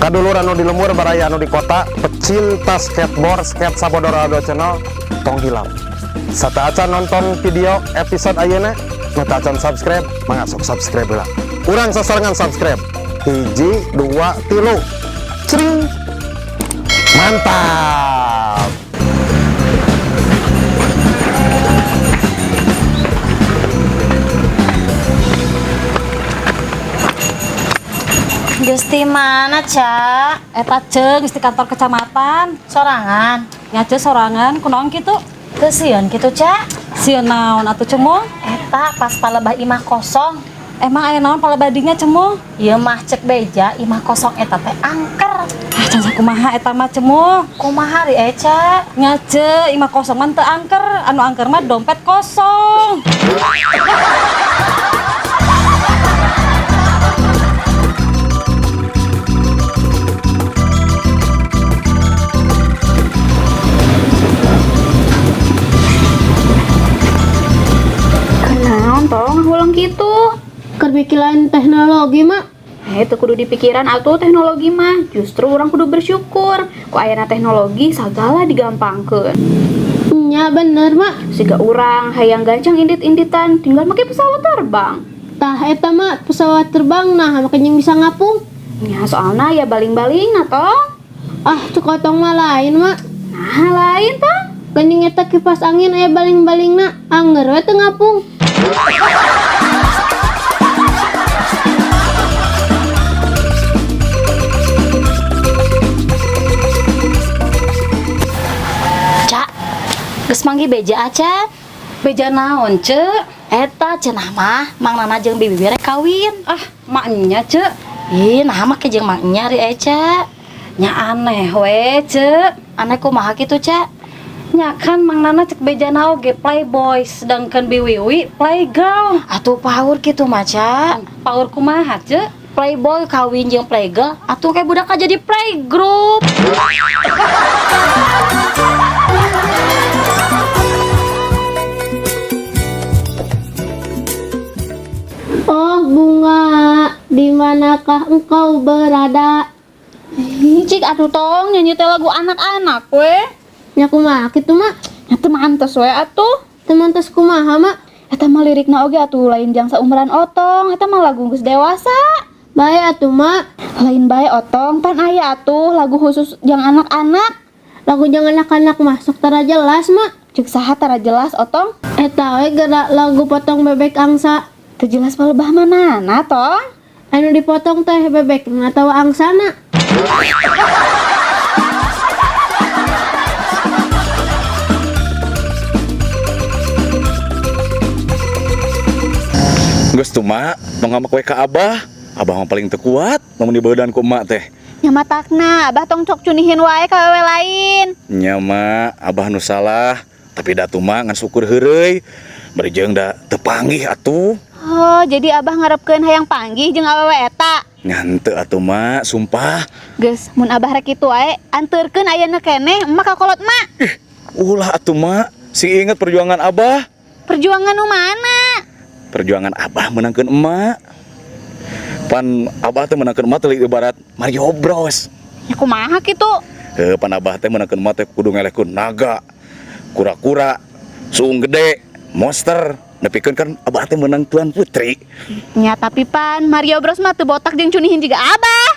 kadulur anu di lembur baraya anu di kota pecinta skateboard skate Sabodor Aldo channel tong hilap sataacan nonton video episode ayeuna sataacan subscribe mangga sok subscribe lah urang sasarangan subscribe 1 2 3 cring mantap. Gusti mana, Cak? Eta ceung di kantor kecamatan. Sorangan. Nya ceung sorangan kunaon kitu? Teu sieun kitu, Cak. Sieun naon atuh cemong? Eta pas palebah imah kosong. Emang aya naon palebadinya cemong? Ieu mah cek beja imah kosong eta teh angker. Ah can sakumaha eta mah cemong. Kumaha ri Cak? Nya ceung imah kosong mah teu angker, anu angker mah dompet kosong. Tolong ulang gitu. Kepikiran teknologi mak Itu kudu dipikiran atuh teknologi mah. Justru orang kudu bersyukur ku ayana teknologi sagala digampangkeun. nya bener mak Siga urang hayang gancang indit-inditan tinggal make pesawat terbang. tah eta mak pesawat terbang nah makanya bisa ngapung Ya soalna ya baling-baling toh. ah cekotong mah lain mak Nah lain tah. kening eta kipas angin aya baling-baling na anger we teu ngapung Cak. Geus manggi beja aca. Beja naon ceuk? Eta cenah mah Mang Nana jeung Bibi rek kawin. Ah maknya ceuk. Ih, nah mah ke jeung maknya ri Cak. Nya aneh we ceuk. Aneh kumaha kitu, Cak? Nya kan Mang Nana cek bejana oge playboy sedangkan Biwiwi playgirl. Atuh paur kitu mah, Cak. Paur kumaha ceuk? Playboy kawin jeung playgirl atuh kayak budak jadi playgroup. oh bunga di manakah engkau berada Cik atuh tong nyanyi teh lagu anak-anak we. nya kumaha kitu mak Ya teu mantes we atuh. teman tes kumaha mak Eta mah lirikna oge atuh lain jang saumuran Otong. Eta mah lagu geus dewasa. bae atuh mak Lain bae Otong pan aya atuh lagu khusus jang anak-anak. lagu jangan anak-anak masuk tara jelas mak Cek saha tara jelas Otong. eta we gerak lagu potong bebek angsa Teu jelas palebah manana tong. anu dipotong teh bebek atau angsana Geus tuh mak, tong ngamak we ka abah. Abah mah paling teu kuat, namun di badan ku emak teh. Nya matakna abah tong cok cunihin wae ka wewe lain. Nya mak, abah nu salah, tapi datu mah ngan syukur heureuy. Bari jeung da teu panggih atuh. Oh, jadi abah ngarepkeun hayang panggih jeung awewe eta. Ngan teu atuh mak, sumpah. Geus, mun abah rek kitu wae, anteurkeun ayeuna keneh emak ka kolot mak. Ulah atuh mak, sing inget perjuangan abah. Perjuangan nu mana? Perjuangan abah menangkeun emak. Pan abah teh menangkeun emak teh ibarat Mario Bros. Ya kumaha kitu? Pan abah teh menangkeun emak teh kudu ngelehkeun naga, kura-kura, suung gede, monster. Nepikeun kan abah teh menang Tuan Putri. Nya tapi pan Mario Bros mah teu botak jeung cunihin juga abah.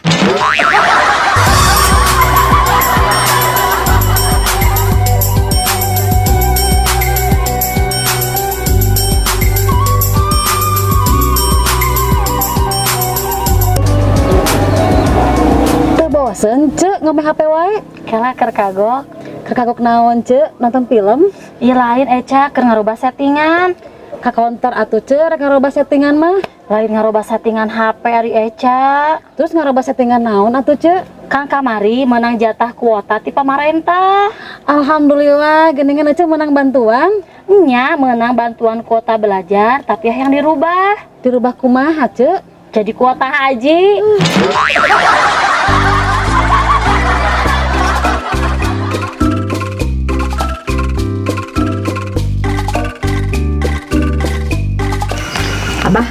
Bosen ceuk ngomong HP wae. Kela keur kagok. Keur kagok naon ceuk? Nonton film? Ieu lain Cak keur ngarubah settingan. Ka counter atuh ceuk rek ngarobah settingan mah. Lain ngarubah settingan HP ari Eca. Terus ngarobah settingan naon atuh ceuk? Kang kamari menang jatah kuota ti pamarentah. Alhamdulillah geuningan ceuk menang bantuan. Nya menang bantuan kuota belajar tapi yang dirubah. Dirubah kumaha ceuk? Jadi kuota haji. Abah,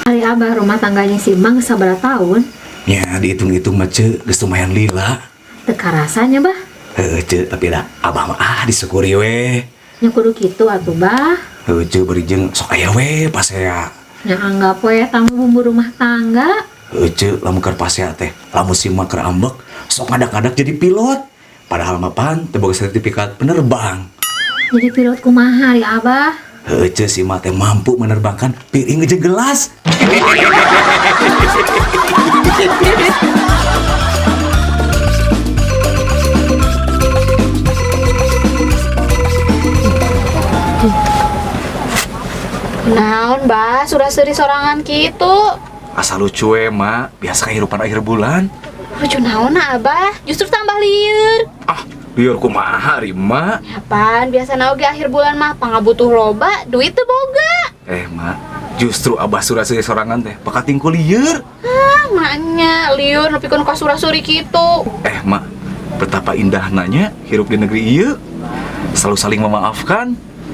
hari abah rumah tangganya si Mang sabaraha tahun? Ya dihitung-hitung mah ce, geus lumayan lila. Teka rasanya bah. Ce, tapi dah abah mah disyukuri we. Nya kudu kitu atuh bah. Ce beri jeung sok aya we pas saya. Nya anggap we tamu bumbu rumah tangga. Ce lamun keur pas saya teh, lamun si mak keur ambek, sok ngadak-ngadak jadi pilot. Padahal mah pan teu boga sertifikat penerbang. Jadi pilot kumaha ya abah? Ce si mak teh mampu menerbangkan piring jeung gelas. Naon bah, surah seri sorangan gitu. Asal lucu we mak, biasa kehidupan akhir bulan. Lucu naon abah, justru tambah lieur. Ah, liur kumaha ari mak. Apaan, biasa naoge akhir bulan mah pangabutuh loba, duit teu boga. Mak, justru abah surah seri sorangan teh pakatingku lieur. Ah, maknya lieur nepikeun ka surah-suri kitu. Mak, betapa indahnya hirup di negeri ieu. Selalu saling memaafkan.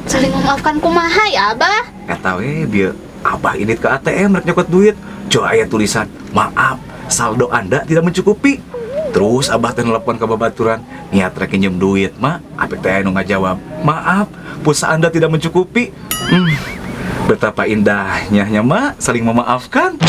Saling memaafkan kumaha ya abah? Eta we bieu abah init ke ATM rek nyokot duit. Coba aya tulisan, "Maaf, saldo Anda tidak mencukupi." Terus abah teh nelpon ka babaturan, niat rek nginjem duit, Mak. Apik teh anu ngajawab, "Maaf, pulsa Anda tidak mencukupi." Betapa indahnya nya, Mak, saling memaafkan.